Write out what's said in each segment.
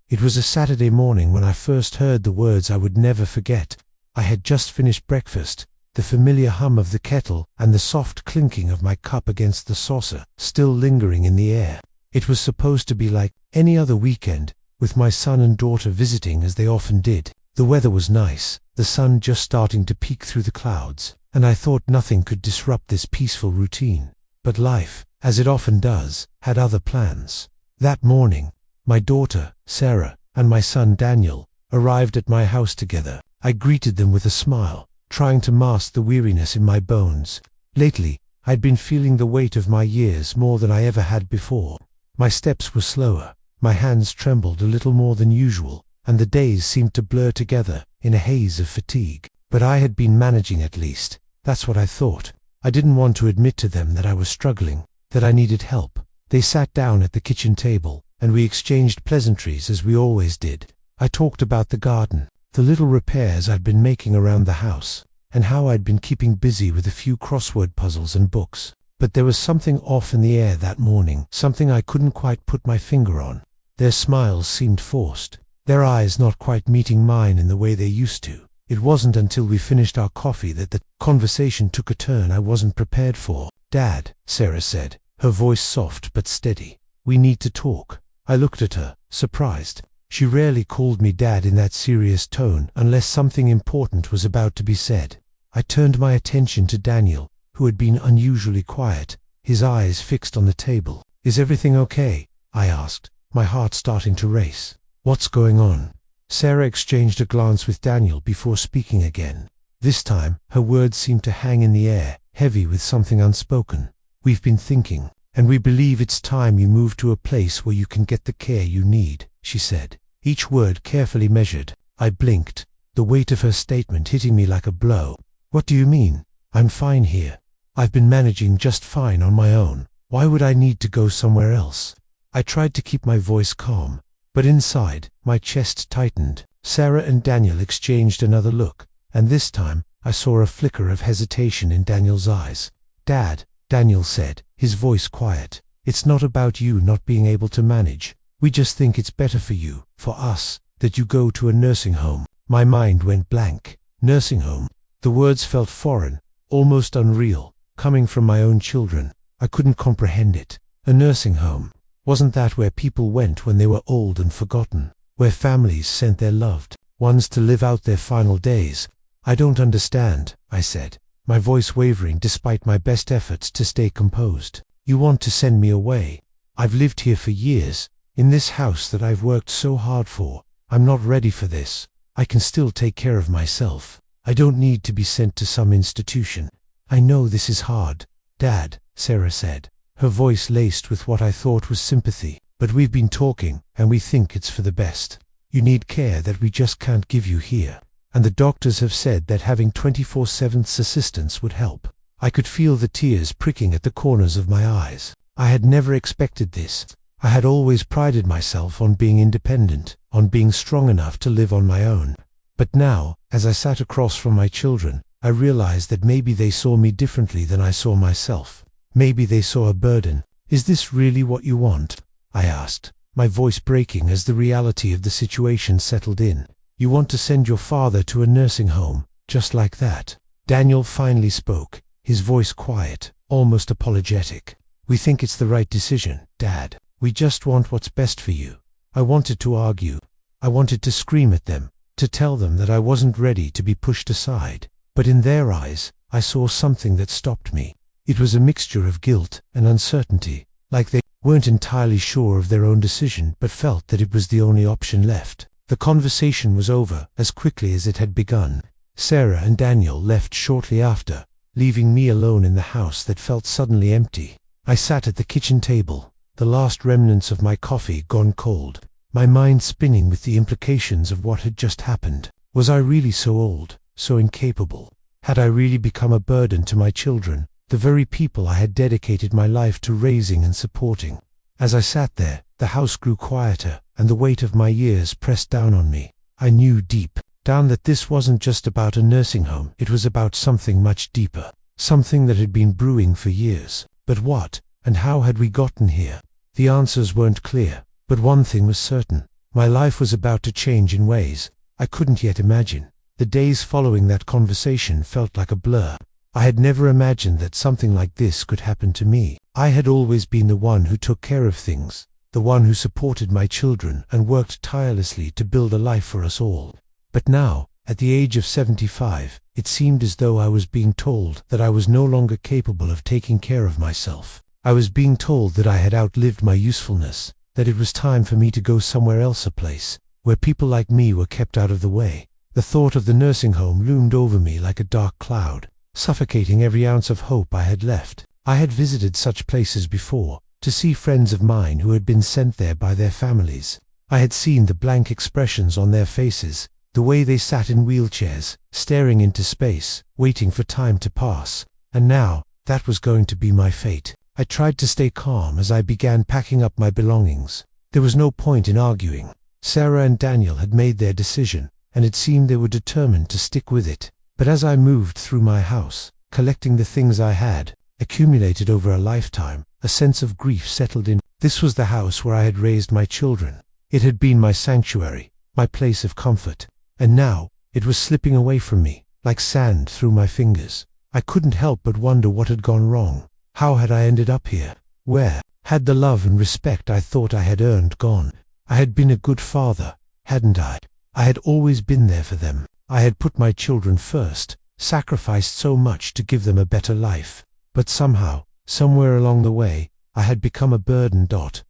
It was a Saturday morning when I first heard the words I would never forget. I had just finished breakfast, the familiar hum of the kettle and the soft clinking of my cup against the saucer still lingering in the air. It was supposed to be like any other weekend, with my son and daughter visiting as they often did. The weather was nice, the sun just starting to peek through the clouds, and I thought nothing could disrupt this peaceful routine. But life, as it often does, had other plans. That morning, my daughter, Sarah, and my son Daniel arrived at my house together. I greeted them with a smile, trying to mask the weariness in my bones. Lately, I'd been feeling the weight of my years more than I ever had before. My steps were slower, my hands trembled a little more than usual, and the days seemed to blur together in a haze of fatigue. But I had been managing at least. That's what I thought. I didn't want to admit to them that I was struggling, that I needed help. They sat down at the kitchen table, and we exchanged pleasantries as we always did. I talked about the garden, the little repairs I'd been making around the house, and how I'd been keeping busy with a few crossword puzzles and books. But there was something off in the air that morning, something I couldn't quite put my finger on. Their smiles seemed forced, their eyes not quite meeting mine in the way they used to. It wasn't until we finished our coffee that the conversation took a turn I wasn't prepared for. "Dad," Sarah said, her voice soft but steady, "we need to talk." I looked at her, surprised. She rarely called me Dad in that serious tone unless something important was about to be said. I turned my attention to Daniel, who had been unusually quiet, his eyes fixed on the table. "Is everything okay?" I asked, my heart starting to race. "What's going on?" Sarah exchanged a glance with Daniel before speaking again. This time, her words seemed to hang in the air, heavy with something unspoken. "We've been thinking, and we believe it's time you move to a place where you can get the care you need," she said, each word carefully measured. I blinked, the weight of her statement hitting me like a blow. "What do you mean? I'm fine here. I've been managing just fine on my own. Why would I need to go somewhere else?" I tried to keep my voice calm, but inside, my chest tightened. Sarah and Daniel exchanged another look, and this time, I saw a flicker of hesitation in Daniel's eyes. "Dad," Daniel said, his voice quiet, "it's not about you not being able to manage. We just think it's better for you, for us, that you go to a nursing home." My mind went blank. Nursing home. The words felt foreign, almost unreal, coming from my own children. I couldn't comprehend it. A nursing home. Wasn't that where people went when they were old and forgotten? Where families sent their loved ones to live out their final days? "I don't understand," I said, my voice wavering despite my best efforts to stay composed. "You want to send me away? I've lived here for years, in this house that I've worked so hard for. I'm not ready for this. I can still take care of myself. I don't need to be sent to some institution." "I know this is hard, Dad," Sarah said, her voice laced with what I thought was sympathy. "But we've been talking, and we think it's for the best. You need care that we just can't give you here. And the doctors have said that having 24/7 assistance would help." I could feel the tears pricking at the corners of my eyes. I had never expected this. I had always prided myself on being independent, on being strong enough to live on my own. But now, as I sat across from my children, I realized that maybe they saw me differently than I saw myself. Maybe they saw a burden. "Is this really what you want?" I asked, my voice breaking as the reality of the situation settled in. "You want to send your father to a nursing home, just like that?" Daniel finally spoke, his voice quiet, almost apologetic. "We think it's the right decision, Dad. We just want what's best for you." I wanted to argue. I wanted to scream at them, to tell them that I wasn't ready to be pushed aside. But in their eyes, I saw something that stopped me. It was a mixture of guilt and uncertainty, like they weren't entirely sure of their own decision but felt that it was the only option left. The conversation was over as quickly as it had begun. Sarah and Daniel left shortly after, leaving me alone in the house that felt suddenly empty. I sat at the kitchen table, the last remnants of my coffee gone cold, my mind spinning with the implications of what had just happened. Was I really so old, so incapable? Had I really become a burden to my children, the very people I had dedicated my life to raising and supporting? As I sat there, the house grew quieter, and the weight of my years pressed down on me. I knew deep down that this wasn't just about a nursing home. It was about something much deeper, something that had been brewing for years. But what, and how had we gotten here? The answers weren't clear, but one thing was certain. My life was about to change in ways I couldn't yet imagine. The days following that conversation felt like a blur. I had never imagined that something like this could happen to me. I had always been the one who took care of things, the one who supported my children and worked tirelessly to build a life for us all. But now, at the age of 75, it seemed as though I was being told that I was no longer capable of taking care of myself. I was being told that I had outlived my usefulness, that it was time for me to go somewhere else, a place where people like me were kept out of the way. The thought of the nursing home loomed over me like a dark cloud, suffocating every ounce of hope I had left. I had visited such places before, to see friends of mine who had been sent there by their families. I had seen the blank expressions on their faces, the way they sat in wheelchairs, staring into space, waiting for time to pass. And now, that was going to be my fate. I tried to stay calm as I began packing up my belongings. There was no point in arguing. Sarah and Daniel had made their decision, and it seemed they were determined to stick with it. But as I moved through my house, collecting the things I had accumulated over a lifetime, a sense of grief settled in. This was the house where I had raised my children. It had been my sanctuary, my place of comfort, and now it was slipping away from me, like sand through my fingers. I couldn't help but wonder what had gone wrong. How had I ended up here? Where had the love and respect I thought I had earned gone? I had been a good father, hadn't I? I had always been there for them. I had put my children first, sacrificed so much to give them a better life. But somehow, somewhere along the way, I had become a burden.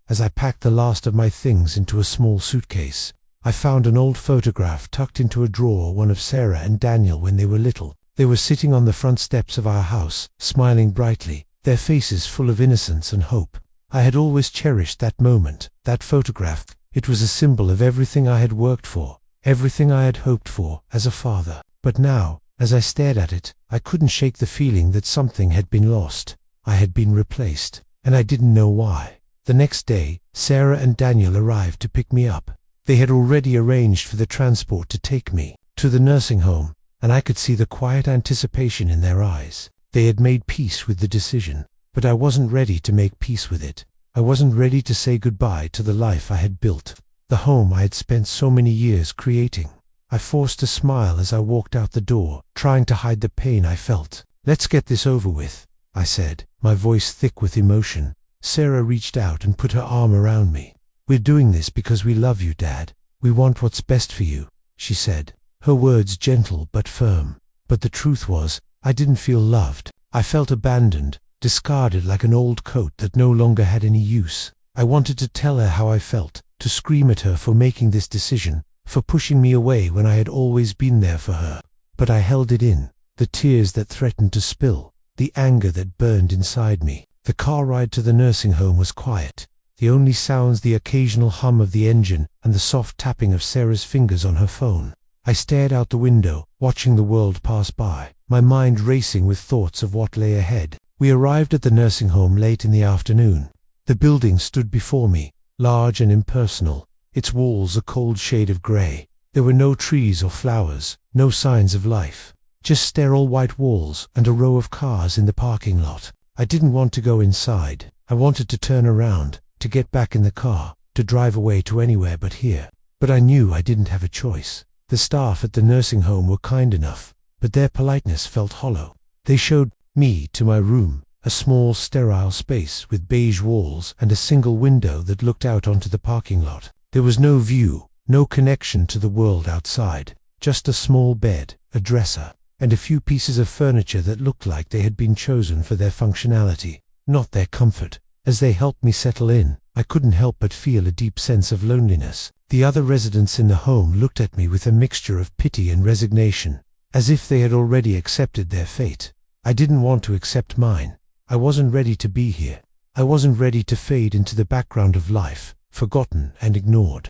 As I packed the last of my things into a small suitcase, I found an old photograph tucked into a drawer, one of Sarah and Daniel when they were little. They were sitting on the front steps of our house, smiling brightly, their faces full of innocence and hope. I had always cherished that moment, that photograph. It was a symbol of everything I had worked for, everything I had hoped for as a father. But now, as I stared at it, I couldn't shake the feeling that something had been lost. I had been replaced, and I didn't know why. The next day, Sarah and Daniel arrived to pick me up. They had already arranged for the transport to take me to the nursing home, and I could see the quiet anticipation in their eyes. They had made peace with the decision, but I wasn't ready to make peace with it. I wasn't ready to say goodbye to the life I had built, the home I had spent so many years creating. I forced a smile as I walked out the door, trying to hide the pain I felt. "Let's get this over with," I said, my voice thick with emotion. Sarah reached out and put her arm around me. "We're doing this because we love you, Dad. We want what's best for you," she said, her words gentle but firm. But the truth was, I didn't feel loved. I felt abandoned, discarded like an old coat that no longer had any use. I wanted to tell her how I felt, to scream at her for making this decision, for pushing me away when I had always been there for her. But I held it in, the tears that threatened to spill, the anger that burned inside me. The car ride to the nursing home was quiet. The only sounds, the occasional hum of the engine and the soft tapping of Sarah's fingers on her phone. I stared out the window, watching the world pass by, my mind racing with thoughts of what lay ahead. We arrived at the nursing home late in the afternoon. The building stood before me, large and impersonal, its walls a cold shade of grey. There were no trees or flowers, no signs of life, just sterile white walls and a row of cars in the parking lot. I didn't want to go inside. I wanted to turn around, to get back in the car, to drive away to anywhere but here. But I knew I didn't have a choice. The staff at the nursing home were kind enough, but their politeness felt hollow. They showed me to my room, a small sterile space with beige walls and a single window that looked out onto the parking lot. There was no view, no connection to the world outside, just a small bed, a dresser, and a few pieces of furniture that looked like they had been chosen for their functionality, not their comfort. As they helped me settle in, I couldn't help but feel a deep sense of loneliness. The other residents in the home looked at me with a mixture of pity and resignation, as if they had already accepted their fate. I didn't want to accept mine. I wasn't ready to be here. I wasn't ready to fade into the background of life, forgotten and ignored.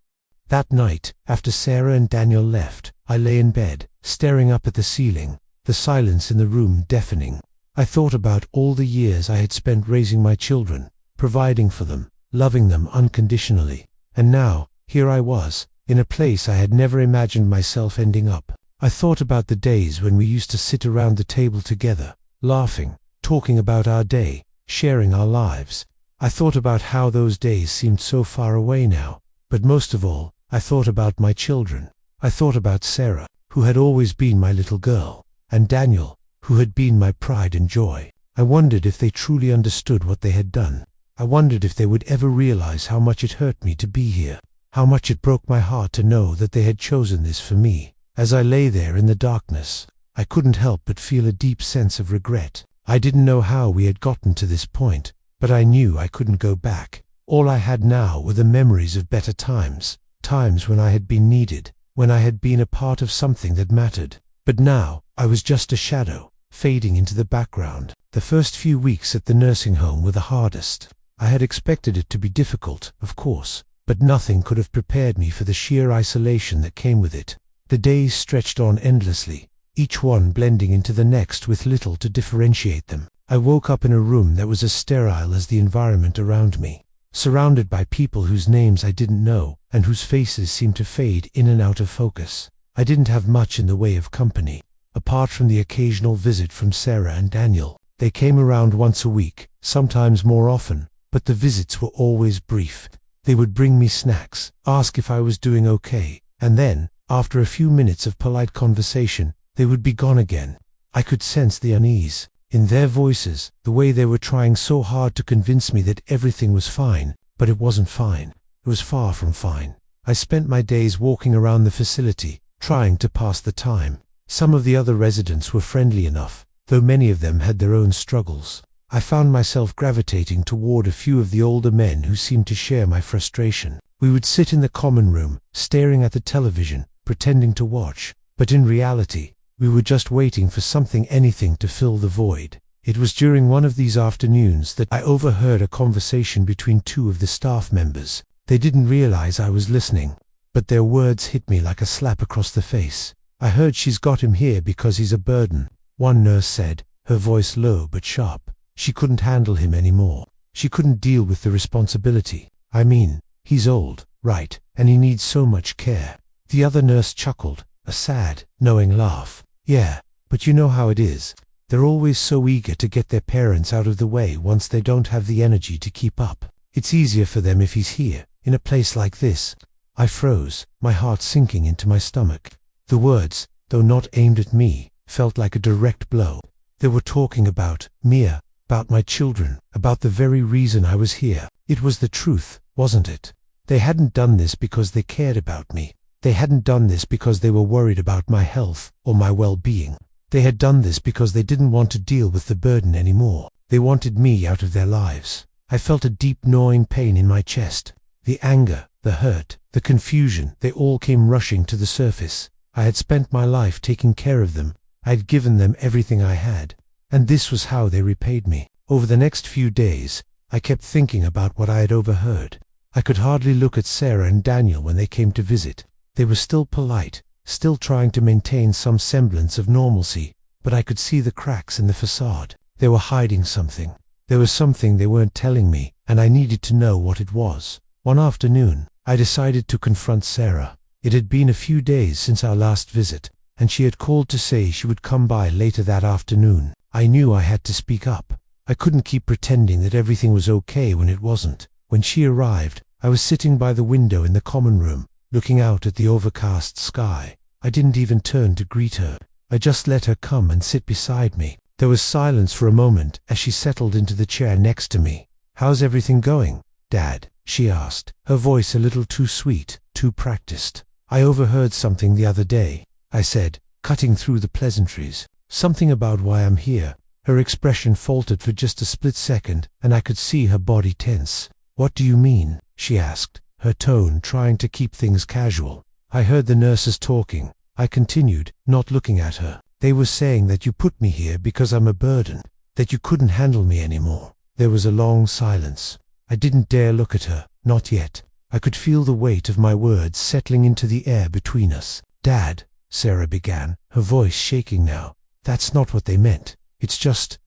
That night, after Sarah and Daniel left, I lay in bed, staring up at the ceiling, the silence in the room deafening. I thought about all the years I had spent raising my children, providing for them, loving them unconditionally. And now, here I was, in a place I had never imagined myself ending up. I thought about the days when we used to sit around the table together, laughing, talking about our day, sharing our lives. I thought about how those days seemed so far away now. But most of all, I thought about my children. I thought about Sarah, who had always been my little girl, and Daniel, who had been my pride and joy. I wondered if they truly understood what they had done. I wondered if they would ever realize how much it hurt me to be here, how much it broke my heart to know that they had chosen this for me. As I lay there in the darkness, I couldn't help but feel a deep sense of regret. I didn't know how we had gotten to this point, but I knew I couldn't go back. All I had now were the memories of better times, times when I had been needed, when I had been a part of something that mattered. But now, I was just a shadow, fading into the background. The first few weeks at the nursing home were the hardest. I had expected it to be difficult, of course, but nothing could have prepared me for the sheer isolation that came with it. The days stretched on endlessly, each one blending into the next with little to differentiate them. I woke up in a room that was as sterile as the environment around me, surrounded by people whose names I didn't know and whose faces seemed to fade in and out of focus. I didn't have much in the way of company, apart from the occasional visit from Sarah and Daniel. They came around once a week, sometimes more often, but the visits were always brief. They would bring me snacks, ask if I was doing okay, and then, after a few minutes of polite conversation, they would be gone again. I could sense the unease in their voices, the way they were trying so hard to convince me that everything was fine, but it wasn't fine. It was far from fine. I spent my days walking around the facility, trying to pass the time. Some of the other residents were friendly enough, though many of them had their own struggles. I found myself gravitating toward a few of the older men who seemed to share my frustration. We would sit in the common room, staring at the television, pretending to watch, but in reality, we were just waiting for anything to fill the void. It was during one of these afternoons that I overheard a conversation between two of the staff members. They didn't realize I was listening, but their words hit me like a slap across the face. "I heard she's got him here because he's a burden," one nurse said, her voice low but sharp. She couldn't handle him anymore. She couldn't deal with the responsibility. "I mean, he's old, right, and he needs so much care." The other nurse chuckled, a sad, knowing laugh. "Yeah, but you know how it is. They're always so eager to get their parents out of the way once they don't have the energy to keep up. It's easier for them if he's here, in a place like this." I froze, my heart sinking into my stomach. The words, though not aimed at me, felt like a direct blow. They were talking about Mia, about my children, about the very reason I was here. It was the truth, wasn't it? They hadn't done this because they cared about me. They hadn't done this because they were worried about my health or my well-being. They had done this because they didn't want to deal with the burden anymore. They wanted me out of their lives. I felt a deep gnawing pain in my chest. The anger, the hurt, the confusion, they all came rushing to the surface. I had spent my life taking care of them. I had given them everything I had. And this was how they repaid me. Over the next few days, I kept thinking about what I had overheard. I could hardly look at Sarah and Daniel when they came to visit. They were still polite, still trying to maintain some semblance of normalcy, but I could see the cracks in the facade. They were hiding something. There was something they weren't telling me, and I needed to know what it was. One afternoon, I decided to confront Sarah. It had been a few days since our last visit, and she had called to say she would come by later that afternoon. I knew I had to speak up. I couldn't keep pretending that everything was okay when it wasn't. When she arrived, I was sitting by the window in the common room, looking out at the overcast sky. I didn't even turn to greet her. I just let her come and sit beside me. There was silence for a moment as she settled into the chair next to me. "How's everything going, Dad?" she asked, her voice a little too sweet, too practiced. "I overheard something the other day," I said, cutting through the pleasantries. "Something about why I'm here." Her expression faltered for just a split second, and I could see her body tense. "What do you mean?" she asked, her tone trying to keep things casual. "I heard the nurses talking," I continued, not looking at her. "They were saying that you put me here because I'm a burden, that you couldn't handle me anymore." There was a long silence. I didn't dare look at her, not yet. I could feel the weight of my words settling into the air between us. "Dad," Sarah began, her voice shaking now. "That's not what they meant. It's just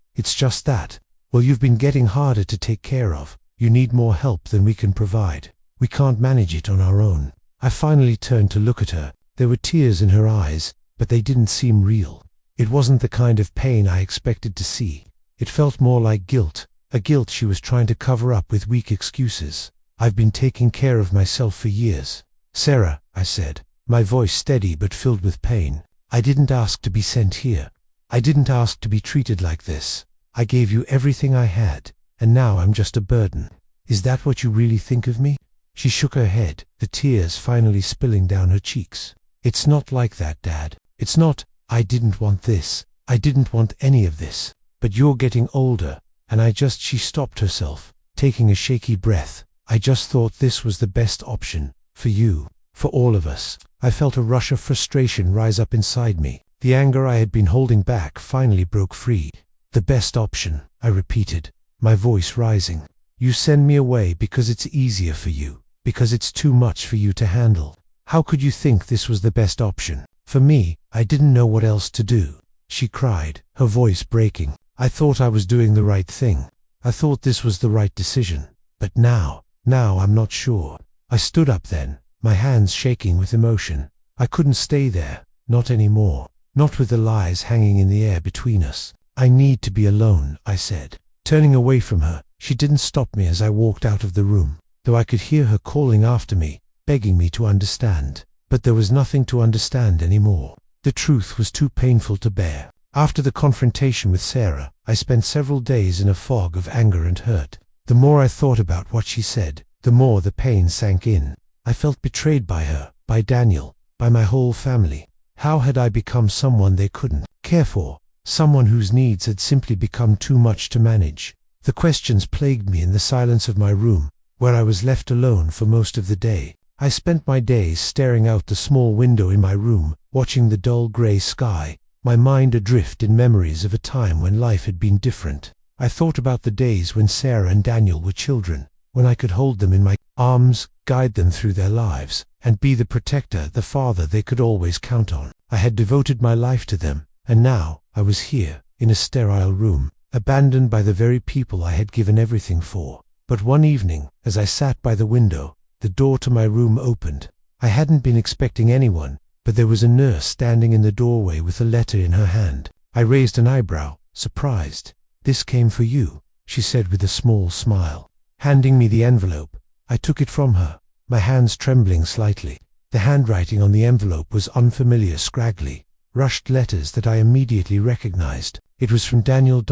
that. Well, you've been getting harder to take care of. You need more help than we can provide. We can't manage it on our own." I finally turned to look at her. There were tears in her eyes, but they didn't seem real. It wasn't the kind of pain I expected to see. It felt more like guilt, a guilt she was trying to cover up with weak excuses. "I've been taking care of myself for years. "Sarah," I said, my voice steady but filled with pain, "I didn't ask to be sent here. I didn't ask to be treated like this. I gave you everything I had, and now I'm just a burden. Is that what you really think of me?" She shook her head, the tears finally spilling down her cheeks. "It's not like that, Dad. It's not. I didn't want this. I didn't want any of this. But you're getting older, and She stopped herself, taking a shaky breath. "I just thought this was the best option, for you, for all of us." I felt a rush of frustration rise up inside me. The anger I had been holding back finally broke free. "The best option," I repeated, my voice rising. "You send me away because it's easier for you, because it's too much for you to handle. How could you think this was the best option? For me, I didn't know what else to do," she cried, her voice breaking. "I thought I was doing the right thing. I thought this was the right decision. But now I'm not sure." I stood up then, my hands shaking with emotion. I couldn't stay there, not anymore, not with the lies hanging in the air between us. "I need to be alone," I said. Turning away from her, she didn't stop me as I walked out of the room, though I could hear her calling after me, begging me to understand. But there was nothing to understand anymore. The truth was too painful to bear. After the confrontation with Sarah, I spent several days in a fog of anger and hurt. The more I thought about what she said, the more the pain sank in. I felt betrayed by her, by Daniel, by my whole family. How had I become someone they couldn't care for? Someone whose needs had simply become too much to manage? The questions plagued me in the silence of my room, where I was left alone for most of the day. I spent my days staring out the small window in my room, watching the dull gray sky, my mind adrift in memories of a time when life had been different. I thought about the days when Sarah and Daniel were children, when I could hold them in my arms, guide them through their lives, and be the protector, the father they could always count on. I had devoted my life to them, and now I was here, in a sterile room, abandoned by the very people I had given everything for. But one evening, as I sat by the window, the door to my room opened. I hadn't been expecting anyone, but there was a nurse standing in the doorway with a letter in her hand. I raised an eyebrow, surprised. "This came for you," she said with a small smile. Handing me the envelope, I took it from her, my hands trembling slightly. The handwriting on the envelope was unfamiliar, scraggly, rushed letters that I immediately recognized. It was from Daniel.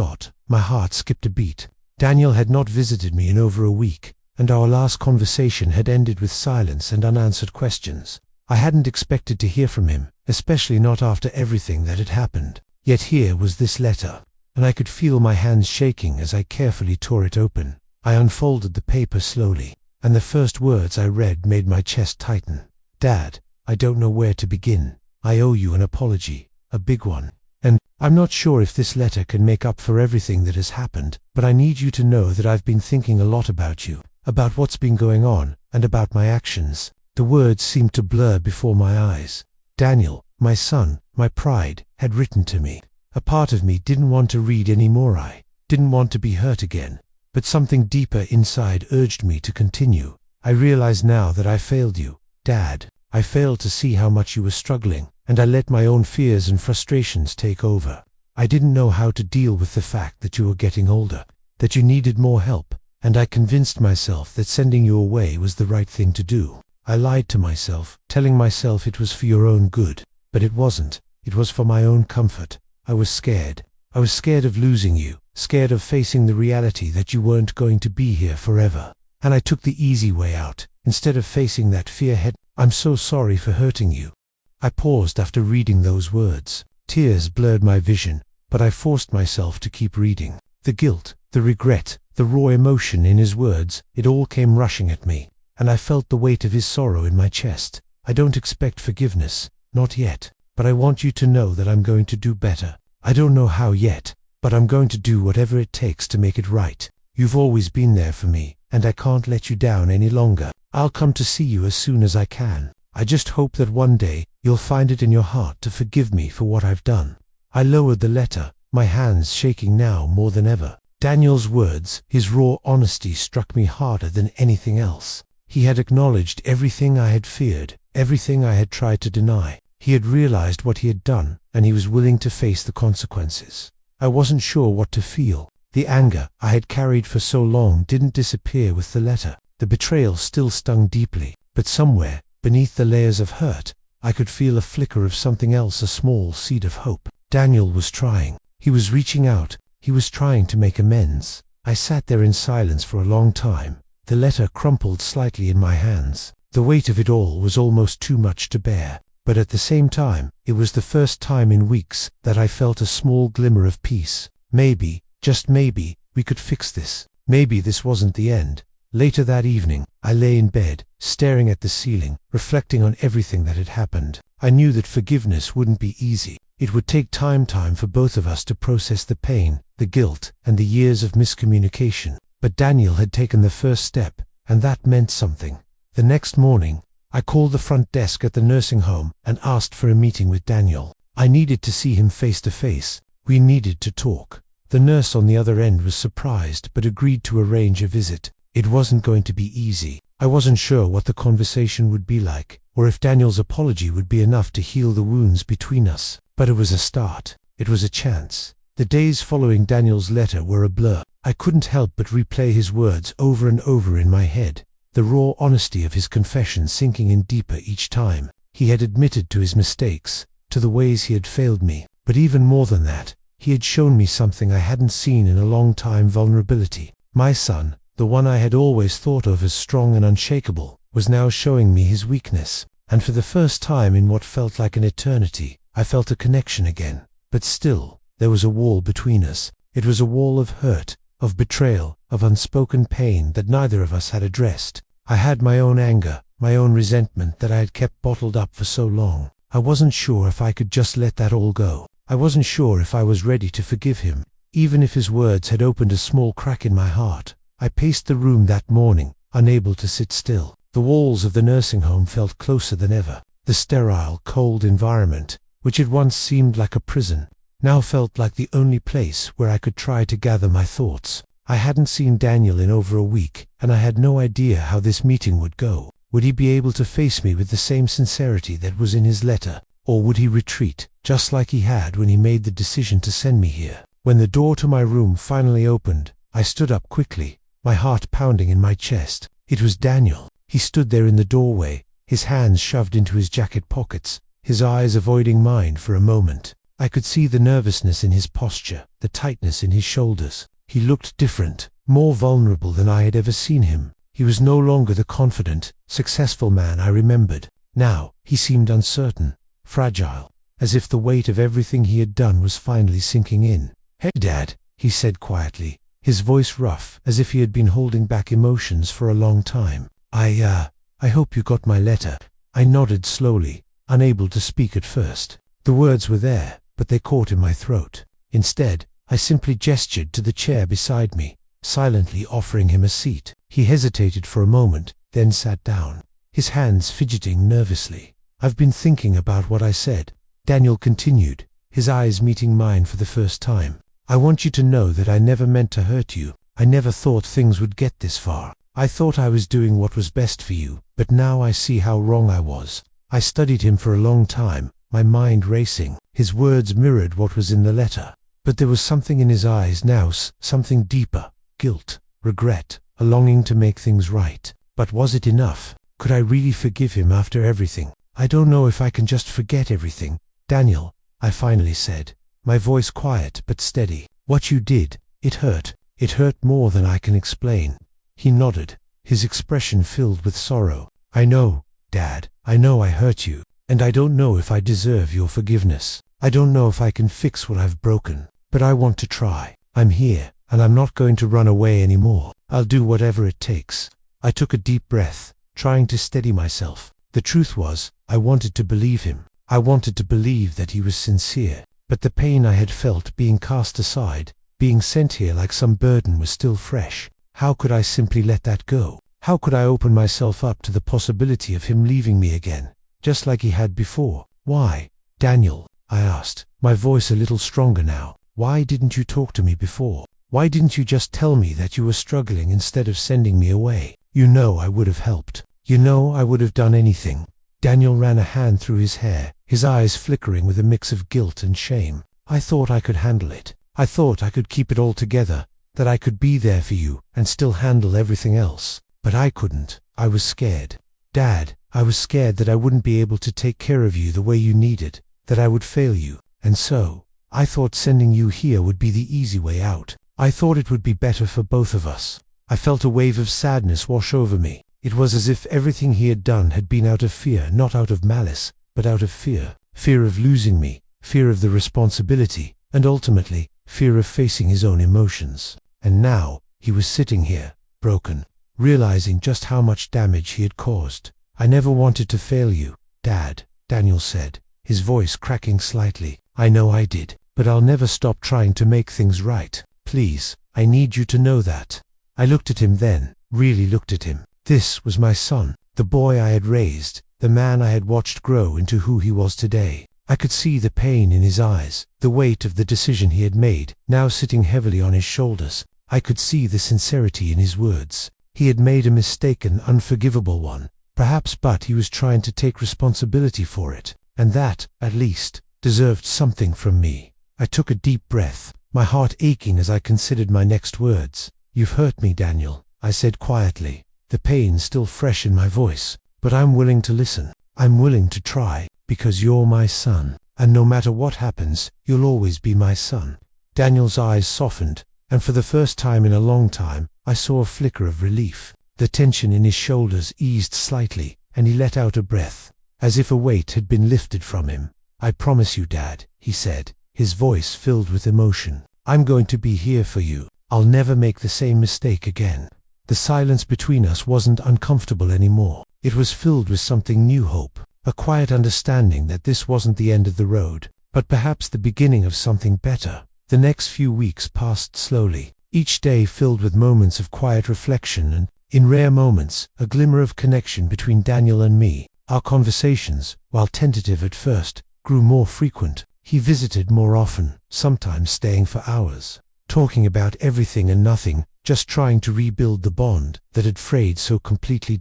My heart skipped a beat. Daniel had not visited me in over a week, and our last conversation had ended with silence and unanswered questions. I hadn't expected to hear from him, especially not after everything that had happened. Yet here was this letter, and I could feel my hands shaking as I carefully tore it open. I unfolded the paper slowly, and the first words I read made my chest tighten. "Dad, I don't know where to begin. I owe you an apology, a big one. And I'm not sure if this letter can make up for everything that has happened, but I need you to know that I've been thinking a lot about you, about what's been going on, and about my actions." The words seemed to blur before my eyes. Daniel, my son, my pride, had written to me. A part of me didn't want to read any more. I didn't want to be hurt again. But something deeper inside urged me to continue. "I realize now that I failed you, Dad. I failed to see how much you were struggling, and I let my own fears and frustrations take over. I didn't know how to deal with the fact that you were getting older, that you needed more help, and I convinced myself that sending you away was the right thing to do. I lied to myself, telling myself it was for your own good, but it wasn't. It was for my own comfort. I was scared. I was scared of losing you, scared of facing the reality that you weren't going to be here forever. And I took the easy way out, instead of facing that fear head. I'm so sorry for hurting you." I paused after reading those words. Tears blurred my vision, but I forced myself to keep reading. The guilt, the regret, the raw emotion in his words, it all came rushing at me, and I felt the weight of his sorrow in my chest. "I don't expect forgiveness, not yet, but I want you to know that I'm going to do better. I don't know how yet, but I'm going to do whatever it takes to make it right. You've always been there for me, and I can't let you down any longer. I'll come to see you as soon as I can. I just hope that one day you'll find it in your heart to forgive me for what I've done." I lowered the letter, my hands shaking now more than ever. Daniel's words, his raw honesty, struck me harder than anything else. He had acknowledged everything I had feared, everything I had tried to deny. He had realized what he had done, and he was willing to face the consequences. I wasn't sure what to feel. The anger I had carried for so long didn't disappear with the letter. The betrayal still stung deeply, but somewhere, beneath the layers of hurt, I could feel a flicker of something else, a small seed of hope. Daniel was trying. He was reaching out. He was trying to make amends. I sat there in silence for a long time. The letter crumpled slightly in my hands. The weight of it all was almost too much to bear. But at the same time, it was the first time in weeks that I felt a small glimmer of peace. Maybe, just maybe, we could fix this. Maybe this wasn't the end. Later that evening, I lay in bed, staring at the ceiling, reflecting on everything that had happened. I knew that forgiveness wouldn't be easy. It would take time for both of us to process the pain, the guilt, and the years of miscommunication. But Daniel had taken the first step, and that meant something. The next morning, I called the front desk at the nursing home and asked for a meeting with Daniel. I needed to see him face to face. We needed to talk. The nurse on the other end was surprised but agreed to arrange a visit. It wasn't going to be easy. I wasn't sure what the conversation would be like, or if Daniel's apology would be enough to heal the wounds between us. But it was a start. It was a chance. The days following Daniel's letter were a blur. I couldn't help but replay his words over and over in my head. The raw honesty of his confession sinking in deeper each time. He had admitted to his mistakes, to the ways he had failed me. But even more than that, he had shown me something I hadn't seen in a long time: vulnerability. My son, the one I had always thought of as strong and unshakable, was now showing me his weakness. And for the first time in what felt like an eternity, I felt a connection again. But still, there was a wall between us. It was a wall of hurt, of betrayal, of unspoken pain that neither of us had addressed. I had my own anger, my own resentment that I had kept bottled up for so long. I wasn't sure if I could just let that all go. I wasn't sure if I was ready to forgive him, even if his words had opened a small crack in my heart. I paced the room that morning, unable to sit still. The walls of the nursing home felt closer than ever. The sterile, cold environment, which had once seemed like a prison, now felt like the only place where I could try to gather my thoughts. I hadn't seen Daniel in over a week, and I had no idea how this meeting would go. Would he be able to face me with the same sincerity that was in his letter, or would he retreat, just like he had when he made the decision to send me here? When the door to my room finally opened, I stood up quickly, my heart pounding in my chest. It was Daniel. He stood there in the doorway, his hands shoved into his jacket pockets, his eyes avoiding mine for a moment. I could see the nervousness in his posture, the tightness in his shoulders. He looked different, more vulnerable than I had ever seen him. He was no longer the confident, successful man I remembered. Now, he seemed uncertain, fragile, as if the weight of everything he had done was finally sinking in. "Hey, Dad," he said quietly, his voice rough, as if he had been holding back emotions for a long time. I hope you got my letter." I nodded slowly, unable to speak at first. The words were there, but they caught in my throat. Instead, I simply gestured to the chair beside me, silently offering him a seat. He hesitated for a moment, then sat down, his hands fidgeting nervously. "I've been thinking about what I said," Daniel continued, his eyes meeting mine for the first time. "I want you to know that I never meant to hurt you. I never thought things would get this far. I thought I was doing what was best for you, but now I see how wrong I was." I studied him for a long time, my mind racing. His words mirrored what was in the letter. But there was something in his eyes now, something deeper: guilt, regret, a longing to make things right. But was it enough? Could I really forgive him after everything? "I don't know if I can just forget everything, Daniel," I finally said, my voice quiet but steady. "What you did, it hurt. It hurt more than I can explain." He nodded, his expression filled with sorrow. "I know, Dad, I know I hurt you, and I don't know if I deserve your forgiveness. I don't know if I can fix what I've broken, but I want to try. I'm here, and I'm not going to run away anymore. I'll do whatever it takes." I took a deep breath, trying to steady myself. The truth was, I wanted to believe him. I wanted to believe that he was sincere. But the pain I had felt being cast aside, being sent here like some burden, was still fresh. How could I simply let that go? How could I open myself up to the possibility of him leaving me again, just like he had before? "Why, Daniel?" I asked, my voice a little stronger now. "Why didn't you talk to me before? Why didn't you just tell me that you were struggling instead of sending me away? You know I would have helped. You know I would have done anything." Daniel ran a hand through his hair, his eyes flickering with a mix of guilt and shame. "I thought I could handle it. I thought I could keep it all together, that I could be there for you and still handle everything else. But I couldn't. I was scared. Dad, I was scared that I wouldn't be able to take care of you the way you needed, that I would fail you, and so, I thought sending you here would be the easy way out. I thought it would be better for both of us. I felt a wave of sadness wash over me. It was as if everything he had done had been out of fear, not out of malice, but out of fear. Fear of losing me, fear of the responsibility, and ultimately, fear of facing his own emotions. And now, he was sitting here, broken, realizing just how much damage he had caused. I never wanted to fail you, Dad, Daniel said, his voice cracking slightly. I know I did, but I'll never stop trying to make things right. Please, I need you to know that. I looked at him then, really looked at him. This was my son, the boy I had raised, the man I had watched grow into who he was today. I could see the pain in his eyes, the weight of the decision he had made, now sitting heavily on his shoulders. I could see the sincerity in his words. He had made a mistake, an unforgivable one, perhaps, but he was trying to take responsibility for it, and that, at least, deserved something from me. I took a deep breath, my heart aching as I considered my next words. You've hurt me, Daniel, I said quietly, the pain still fresh in my voice, but I'm willing to listen. I'm willing to try, because you're my son, and no matter what happens, you'll always be my son. Daniel's eyes softened, and for the first time in a long time, I saw a flicker of relief. The tension in his shoulders eased slightly, and he let out a breath, as if a weight had been lifted from him. I promise you, Dad, he said, his voice filled with emotion. I'm going to be here for you. I'll never make the same mistake again. The silence between us wasn't uncomfortable anymore. It was filled with something new, hope, a quiet understanding that this wasn't the end of the road, but perhaps the beginning of something better. The next few weeks passed slowly, each day filled with moments of quiet reflection and, in rare moments, a glimmer of connection between Daniel and me. Our conversations, while tentative at first, grew more frequent. He visited more often, sometimes staying for hours, talking about everything and nothing, just trying to rebuild the bond that had frayed so completely.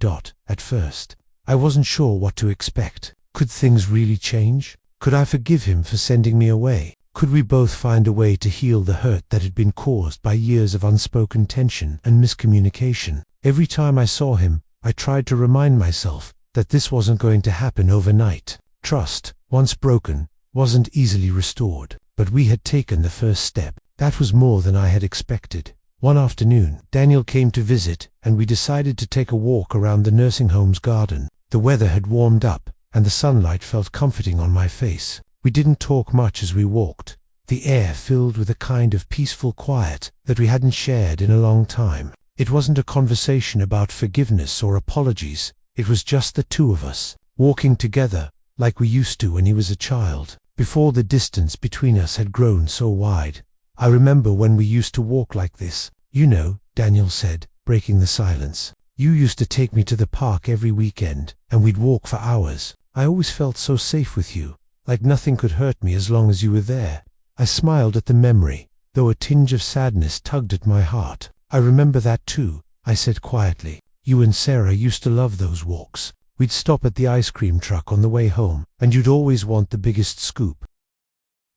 At first, I wasn't sure what to expect. Could things really change? Could I forgive him for sending me away? Could we both find a way to heal the hurt that had been caused by years of unspoken tension and miscommunication? Every time I saw him, I tried to remind myself that this wasn't going to happen overnight. Trust, once broken, wasn't easily restored, but we had taken the first step. That was more than I had expected. One afternoon, Daniel came to visit, and we decided to take a walk around the nursing home's garden. The weather had warmed up, and the sunlight felt comforting on my face. We didn't talk much as we walked, the air filled with a kind of peaceful quiet that we hadn't shared in a long time. It wasn't a conversation about forgiveness or apologies. It was just the two of us, walking together, like we used to when he was a child, before the distance between us had grown so wide. I remember when we used to walk like this. You know, Daniel said, breaking the silence. You used to take me to the park every weekend, and we'd walk for hours. I always felt so safe with you, like nothing could hurt me as long as you were there. I smiled at the memory, though a tinge of sadness tugged at my heart. I remember that too, I said quietly. You and Sarah used to love those walks. We'd stop at the ice cream truck on the way home, and you'd always want the biggest scoop.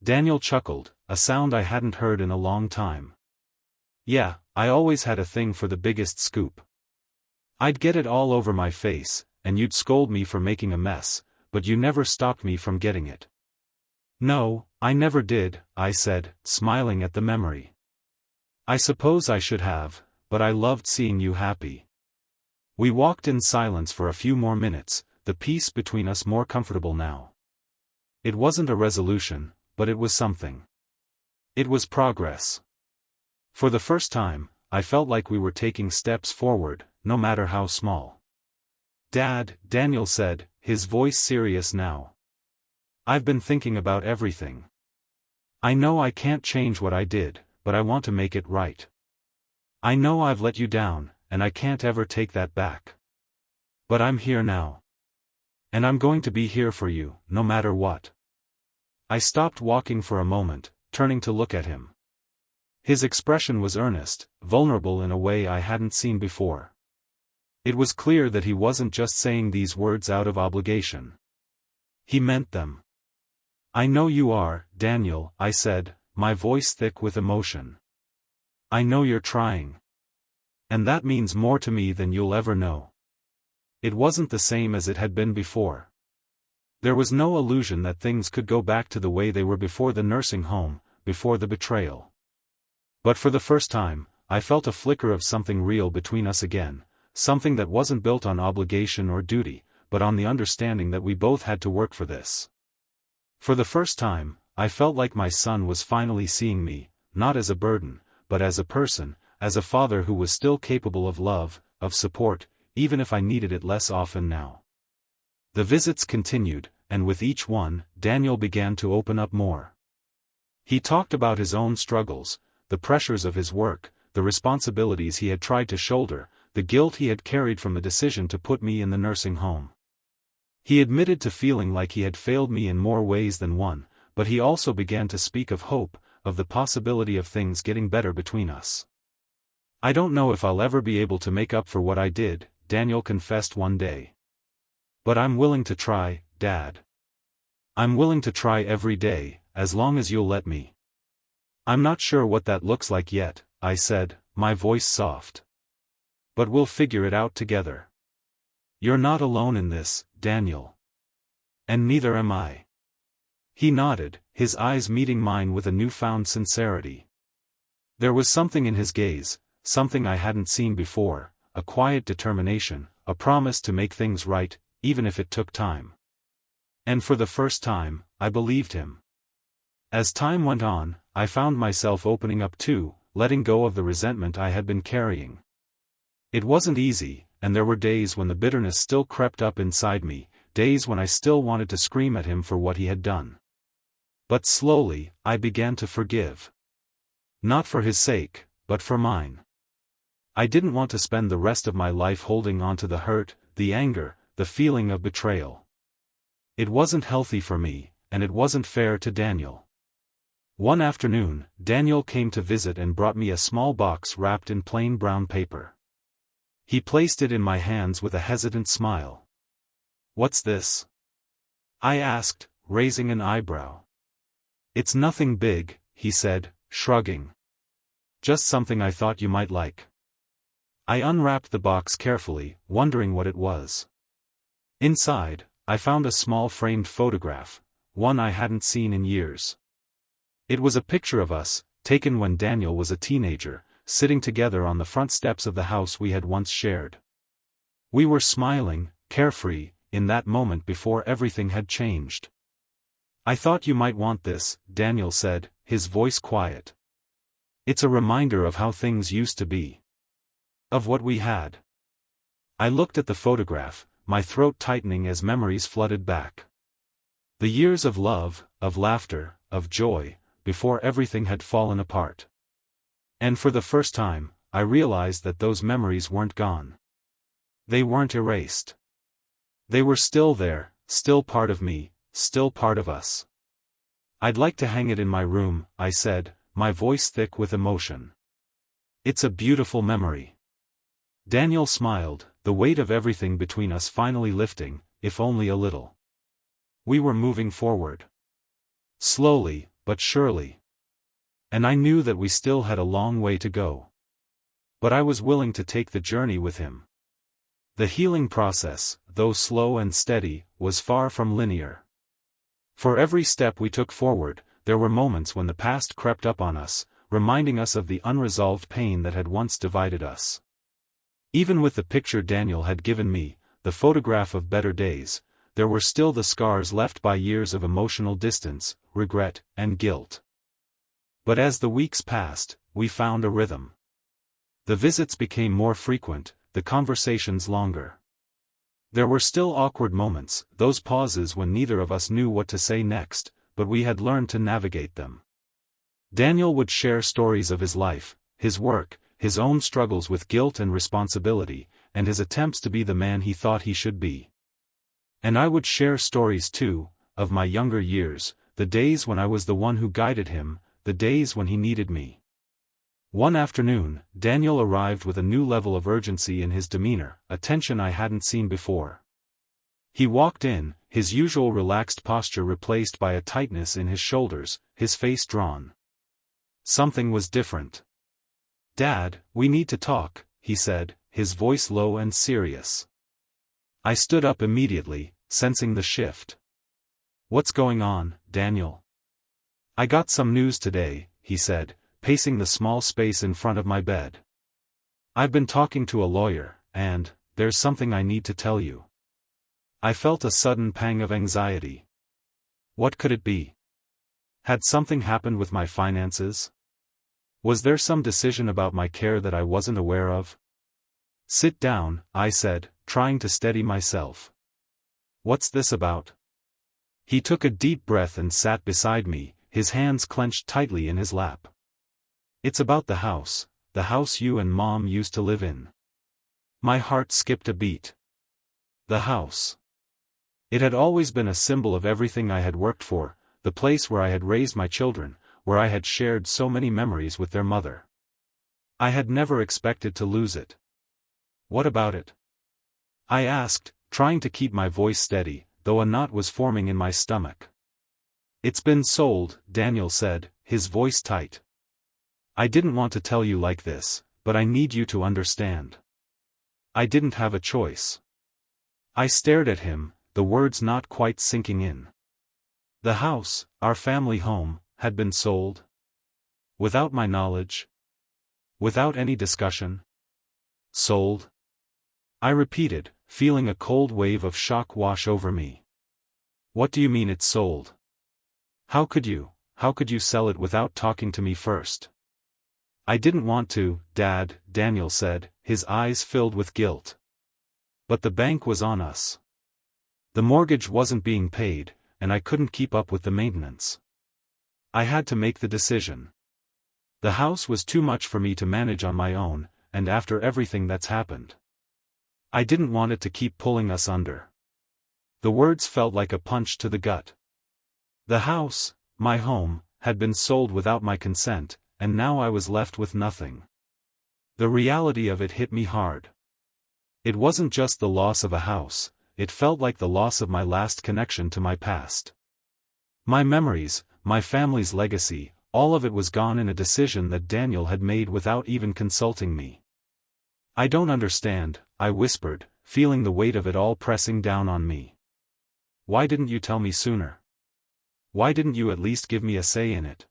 Daniel chuckled, a sound I hadn't heard in a long time. Yeah, I always had a thing for the biggest scoop. I'd get it all over my face, and you'd scold me for making a mess, but you never stopped me from getting it. No, I never did, I said, smiling at the memory. I suppose I should have, but I loved seeing you happy. We walked in silence for a few more minutes, the peace between us more comfortable now. It wasn't a resolution, but it was something. It was progress. For the first time, I felt like we were taking steps forward, no matter how small. Dad, Daniel said, his voice serious now. I've been thinking about everything. I know I can't change what I did, but I want to make it right. I know I've let you down, and I can't ever take that back. But I'm here now. And I'm going to be here for you, no matter what. I stopped walking for a moment, turning to look at him. His expression was earnest, vulnerable in a way I hadn't seen before. It was clear that he wasn't just saying these words out of obligation. He meant them. I know you are, Daniel, I said, my voice thick with emotion. I know you're trying. And that means more to me than you'll ever know. It wasn't the same as it had been before. There was no illusion that things could go back to the way they were before the nursing home, before the betrayal. But for the first time, I felt a flicker of something real between us again, something that wasn't built on obligation or duty, but on the understanding that we both had to work for this. For the first time, I felt like my son was finally seeing me, not as a burden, but as a person, as a father who was still capable of love, of support, even if I needed it less often now. The visits continued, and with each one, Daniel began to open up more. He talked about his own struggles, the pressures of his work, the responsibilities he had tried to shoulder, the guilt he had carried from the decision to put me in the nursing home. He admitted to feeling like he had failed me in more ways than one, but he also began to speak of hope, of the possibility of things getting better between us. "I don't know if I'll ever be able to make up for what I did," Daniel confessed one day. "But I'm willing to try, Dad. I'm willing to try every day, as long as you'll let me." "I'm not sure what that looks like yet," I said, my voice soft. "But we'll figure it out together. You're not alone in this, Daniel. And neither am I." He nodded, his eyes meeting mine with a newfound sincerity. There was something in his gaze, something I hadn't seen before, a quiet determination, a promise to make things right, even if it took time. And for the first time, I believed him. As time went on, I found myself opening up too, letting go of the resentment I had been carrying. It wasn't easy, and there were days when the bitterness still crept up inside me, days when I still wanted to scream at him for what he had done. But slowly, I began to forgive. Not for his sake, but for mine. I didn't want to spend the rest of my life holding on to the hurt, the anger, the feeling of betrayal. It wasn't healthy for me, and it wasn't fair to Daniel. One afternoon, Daniel came to visit and brought me a small box wrapped in plain brown paper. He placed it in my hands with a hesitant smile. "What's this?" I asked, raising an eyebrow. "It's nothing big," he said, shrugging. "Just something I thought you might like." I unwrapped the box carefully, wondering what it was. Inside, I found a small framed photograph, one I hadn't seen in years. It was a picture of us, taken when Daniel was a teenager, sitting together on the front steps of the house we had once shared. We were smiling, carefree, in that moment before everything had changed. "I thought you might want this," Daniel said, his voice quiet. "It's a reminder of how things used to be. Of what we had." I looked at the photograph, my throat tightening as memories flooded back. The years of love, of laughter, of joy, before everything had fallen apart. And for the first time, I realized that those memories weren't gone. They weren't erased. They were still there, still part of me, still part of us. "I'd like to hang it in my room," I said, my voice thick with emotion. "It's a beautiful memory." Daniel smiled, the weight of everything between us finally lifting, if only a little. We were moving forward. Slowly, but surely. And I knew that we still had a long way to go. But I was willing to take the journey with him. The healing process, though slow and steady, was far from linear. For every step we took forward, there were moments when the past crept up on us, reminding us of the unresolved pain that had once divided us. Even with the picture Daniel had given me, the photograph of better days, there were still the scars left by years of emotional distance, regret, and guilt. But as the weeks passed, we found a rhythm. The visits became more frequent, the conversations longer. There were still awkward moments, those pauses when neither of us knew what to say next, but we had learned to navigate them. Daniel would share stories of his life, his work, his own struggles with guilt and responsibility, and his attempts to be the man he thought he should be. And I would share stories too, of my younger years, the days when I was the one who guided him, the days when he needed me. One afternoon, Daniel arrived with a new level of urgency in his demeanor, a tension I hadn't seen before. He walked in, his usual relaxed posture replaced by a tightness in his shoulders, his face drawn. Something was different. "Dad, we need to talk," he said, his voice low and serious. I stood up immediately, sensing the shift. "What's going on, Daniel?" "I got some news today," he said, pacing the small space in front of my bed. "I've been talking to a lawyer, and there's something I need to tell you." I felt a sudden pang of anxiety. What could it be? Had something happened with my finances? Was there some decision about my care that I wasn't aware of? "Sit down," I said, trying to steady myself. "What's this about?" He took a deep breath and sat beside me, his hands clenched tightly in his lap. "It's about the house you and Mom used to live in." My heart skipped a beat. The house. It had always been a symbol of everything I had worked for, the place where I had raised my children, where I had shared so many memories with their mother. I had never expected to lose it. "What about it?" I asked, trying to keep my voice steady, though a knot was forming in my stomach. "It's been sold," Daniel said, his voice tight. "I didn't want to tell you like this, but I need you to understand. I didn't have a choice." I stared at him, the words not quite sinking in. The house, our family home, had been sold? Without my knowledge? Without any discussion? Sold? I repeated, feeling a cold wave of shock wash over me. "What do you mean it's sold? How could you sell it without talking to me first?" "I didn't want to, Dad," Daniel said, his eyes filled with guilt. "But the bank was on us. The mortgage wasn't being paid, and I couldn't keep up with the maintenance. I had to make the decision. The house was too much for me to manage on my own, and after everything that's happened, I didn't want it to keep pulling us under." The words felt like a punch to the gut. The house, my home, had been sold without my consent, and now I was left with nothing. The reality of it hit me hard. It wasn't just the loss of a house, it felt like the loss of my last connection to my past. My memories, my family's legacy, all of it was gone in a decision that Daniel had made without even consulting me. "I don't understand," I whispered, feeling the weight of it all pressing down on me. "Why didn't you tell me sooner? Why didn't you at least give me a say in it?"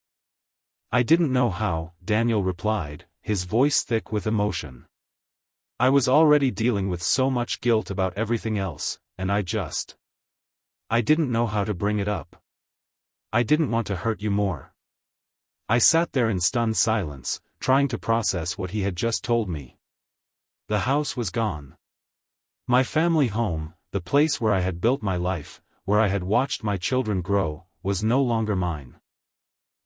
"I didn't know how," Daniel replied, his voice thick with emotion. "I was already dealing with so much guilt about everything else, and I didn't know how to bring it up. I didn't want to hurt you more." I sat there in stunned silence, trying to process what he had just told me. The house was gone. My family home, the place where I had built my life, where I had watched my children grow, was no longer mine.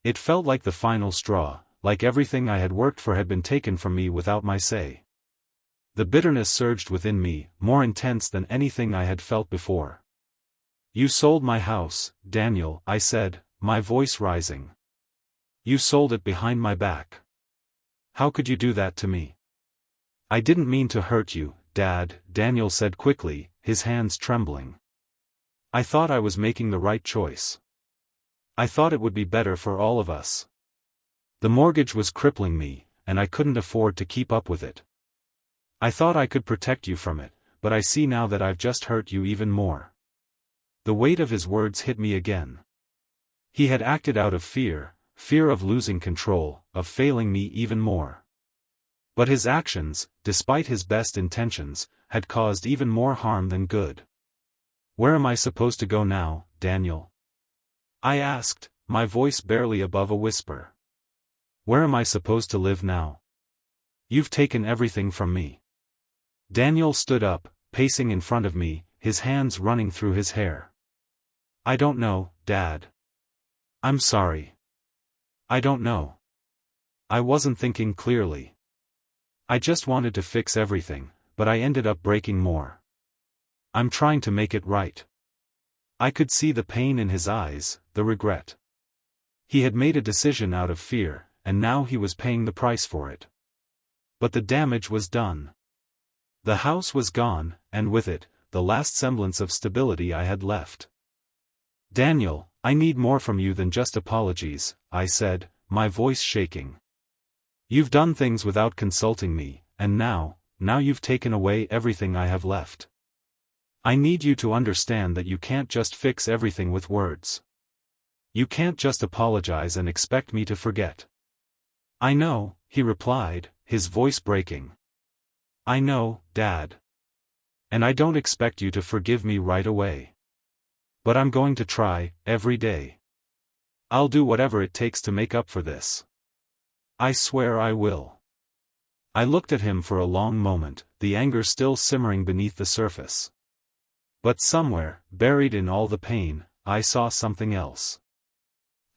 It felt like the final straw, like everything I had worked for had been taken from me without my say. The bitterness surged within me, more intense than anything I had felt before. "You sold my house, Daniel," I said, my voice rising. "You sold it behind my back. How could you do that to me?" "I didn't mean to hurt you, Dad," Daniel said quickly, his hands trembling. "I thought I was making the right choice. I thought it would be better for all of us. The mortgage was crippling me, and I couldn't afford to keep up with it. I thought I could protect you from it, but I see now that I've just hurt you even more." The weight of his words hit me again. He had acted out of fear of losing control, of failing me even more. But his actions, despite his best intentions, had caused even more harm than good. "Where am I supposed to go now, Daniel?" I asked, my voice barely above a whisper. "Where am I supposed to live now? You've taken everything from me." Daniel stood up, pacing in front of me, his hands running through his hair. "I don't know, Dad. I'm sorry. I don't know. I wasn't thinking clearly. I just wanted to fix everything, but I ended up breaking more. I'm trying to make it right." I could see the pain in his eyes, the regret. He had made a decision out of fear, and now he was paying the price for it. But the damage was done. The house was gone, and with it, the last semblance of stability I had left. "Daniel, I need more from you than just apologies," I said, my voice shaking. "You've done things without consulting me, and now you've taken away everything I have left. I need you to understand that you can't just fix everything with words. You can't just apologize and expect me to forget. I know, he replied, his voice breaking. I know, Dad. And I don't expect you to forgive me right away. But I'm going to try, every day. I'll do whatever it takes to make up for this. I swear I will. I looked at him for a long moment, the anger still simmering beneath the surface. But somewhere, buried in all the pain, I saw something else.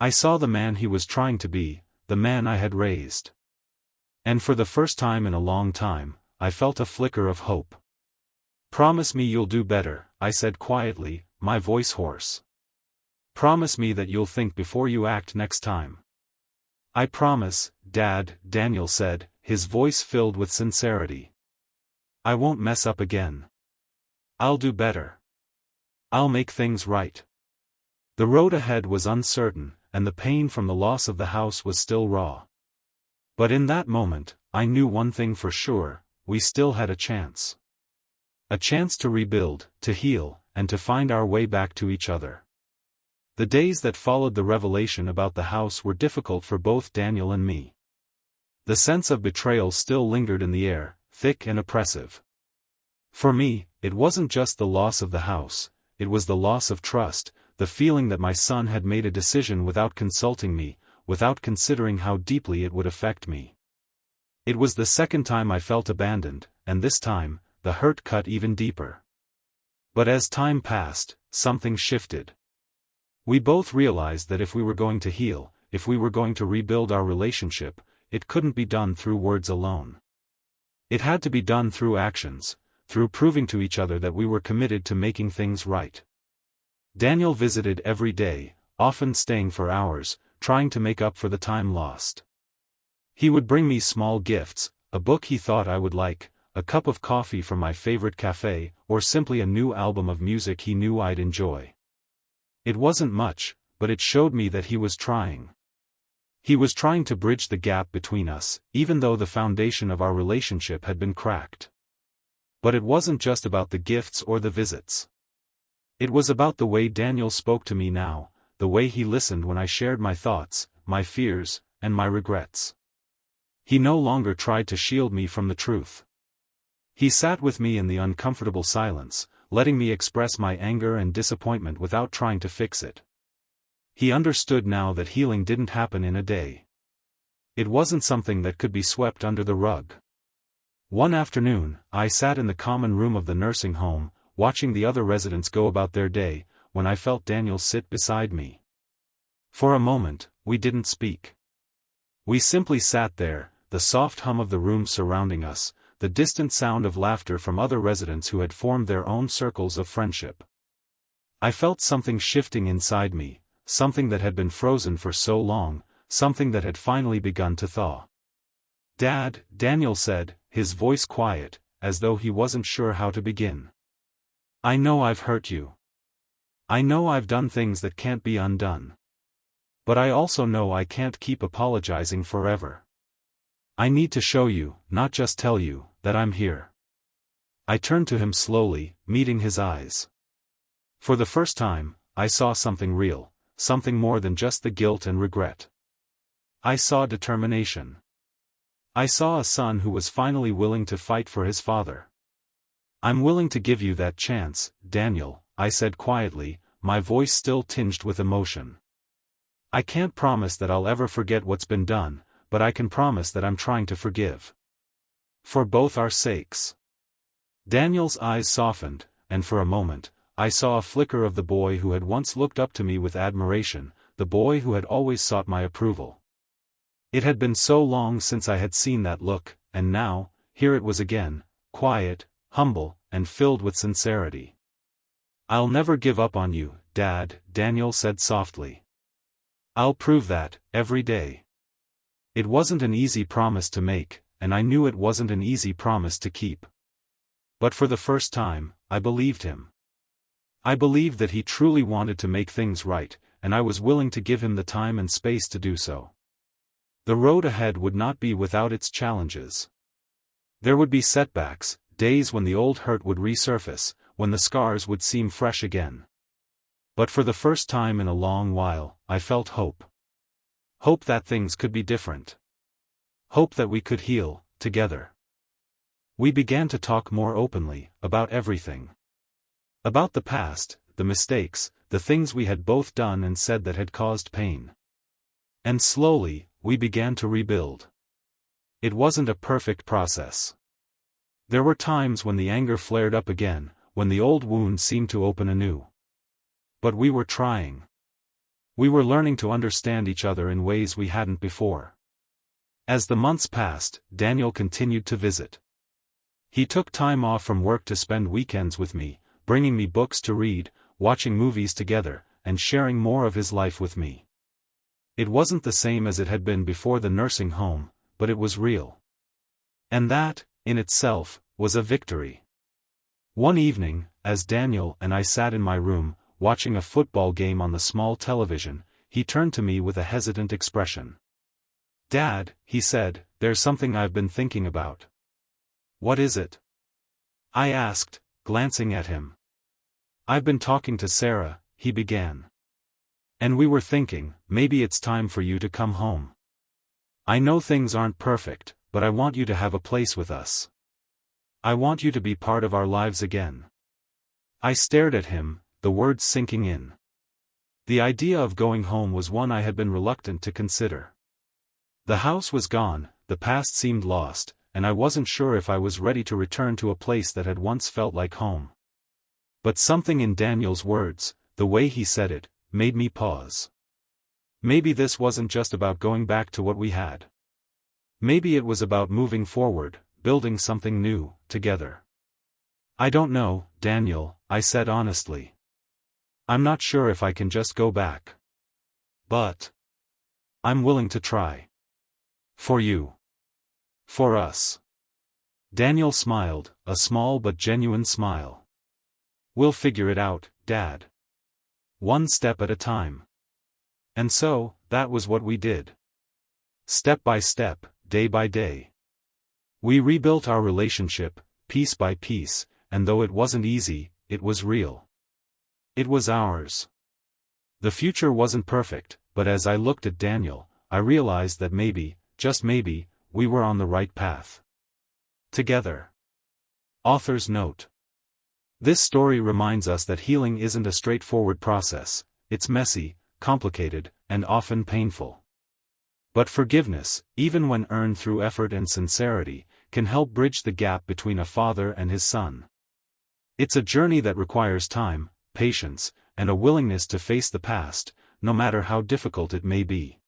I saw the man he was trying to be, the man I had raised. And for the first time in a long time, I felt a flicker of hope. Promise me you'll do better, I said quietly, my voice hoarse. Promise me that you'll think before you act next time. I promise, Dad, Daniel said, his voice filled with sincerity. I won't mess up again. I'll do better. I'll make things right. The road ahead was uncertain, and the pain from the loss of the house was still raw. But in that moment, I knew one thing for sure, we still had a chance. A chance to rebuild, to heal, and to find our way back to each other. The days that followed the revelation about the house were difficult for both Daniel and me. The sense of betrayal still lingered in the air, thick and oppressive. For me, it wasn't just the loss of the house, it was the loss of trust, the feeling that my son had made a decision without consulting me, without considering how deeply it would affect me. It was the second time I felt abandoned, and this time, the hurt cut even deeper. But as time passed, something shifted. We both realized that if we were going to heal, if we were going to rebuild our relationship, it couldn't be done through words alone. It had to be done through actions, through proving to each other that we were committed to making things right. Daniel visited every day, often staying for hours, trying to make up for the time lost. He would bring me small gifts, a book he thought I would like, a cup of coffee from my favorite cafe, or simply a new album of music he knew I'd enjoy. It wasn't much, but it showed me that he was trying. He was trying to bridge the gap between us, even though the foundation of our relationship had been cracked. But it wasn't just about the gifts or the visits. It was about the way Daniel spoke to me now, the way he listened when I shared my thoughts, my fears, and my regrets. He no longer tried to shield me from the truth. He sat with me in the uncomfortable silence, letting me express my anger and disappointment without trying to fix it. He understood now that healing didn't happen in a day. It wasn't something that could be swept under the rug. One afternoon, I sat in the common room of the nursing home, watching the other residents go about their day, when I felt Daniel sit beside me. For a moment, we didn't speak. We simply sat there, the soft hum of the room surrounding us, the distant sound of laughter from other residents who had formed their own circles of friendship. I felt something shifting inside me, something that had been frozen for so long, something that had finally begun to thaw. Dad, Daniel said, his voice quiet, as though he wasn't sure how to begin. I know I've hurt you. I know I've done things that can't be undone. But I also know I can't keep apologizing forever. I need to show you, not just tell you, that I'm here. I turned to him slowly, meeting his eyes. For the first time, I saw something real, something more than just the guilt and regret. I saw determination. I saw a son who was finally willing to fight for his father. I'm willing to give you that chance, Daniel, I said quietly, my voice still tinged with emotion. I can't promise that I'll ever forget what's been done, but I can promise that I'm trying to forgive. For both our sakes. Daniel's eyes softened, and for a moment, I saw a flicker of the boy who had once looked up to me with admiration, the boy who had always sought my approval. It had been so long since I had seen that look, and now, here it was again, quiet, humble, and filled with sincerity. I'll never give up on you, Dad, Daniel said softly. I'll prove that, every day. It wasn't an easy promise to make, and I knew it wasn't an easy promise to keep. But for the first time, I believed him. I believed that he truly wanted to make things right, and I was willing to give him the time and space to do so. The road ahead would not be without its challenges. There would be setbacks, days when the old hurt would resurface, when the scars would seem fresh again. But for the first time in a long while, I felt hope. Hope that things could be different. Hope that we could heal, together. We began to talk more openly, about everything. About the past, the mistakes, the things we had both done and said that had caused pain. And slowly, we began to rebuild. It wasn't a perfect process. There were times when the anger flared up again, when the old wound seemed to open anew. But we were trying. We were learning to understand each other in ways we hadn't before. As the months passed, Daniel continued to visit. He took time off from work to spend weekends with me, bringing me books to read, watching movies together, and sharing more of his life with me. It wasn't the same as it had been before the nursing home, but it was real. And that, in itself, was a victory. One evening, as Daniel and I sat in my room, watching a football game on the small television, he turned to me with a hesitant expression. "Dad," he said, "there's something I've been thinking about." "What is it?" I asked, glancing at him. "I've been talking to Sarah," he began. "And we were thinking, maybe it's time for you to come home. I know things aren't perfect, but I want you to have a place with us. I want you to be part of our lives again." I stared at him, the words sinking in. The idea of going home was one I had been reluctant to consider. The house was gone, the past seemed lost, and I wasn't sure if I was ready to return to a place that had once felt like home. But something in Daniel's words, the way he said it, made me pause. Maybe this wasn't just about going back to what we had. Maybe it was about moving forward, building something new, together. "I don't know, Daniel," I said honestly. "I'm not sure if I can just go back. But I'm willing to try. For you. For us." Daniel smiled, a small but genuine smile. "We'll figure it out, Dad. One step at a time." And so, that was what we did. Step by step, day by day. We rebuilt our relationship, piece by piece, and though it wasn't easy, it was real. It was ours. The future wasn't perfect, but as I looked at Daniel, I realized that maybe, just maybe, we were on the right path. Together. Author's note. This story reminds us that healing isn't a straightforward process. It's messy, complicated, and often painful. But forgiveness, even when earned through effort and sincerity, can help bridge the gap between a father and his son. It's a journey that requires time, patience, and a willingness to face the past, no matter how difficult it may be.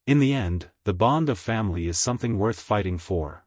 In the end, the bond of family is something worth fighting for.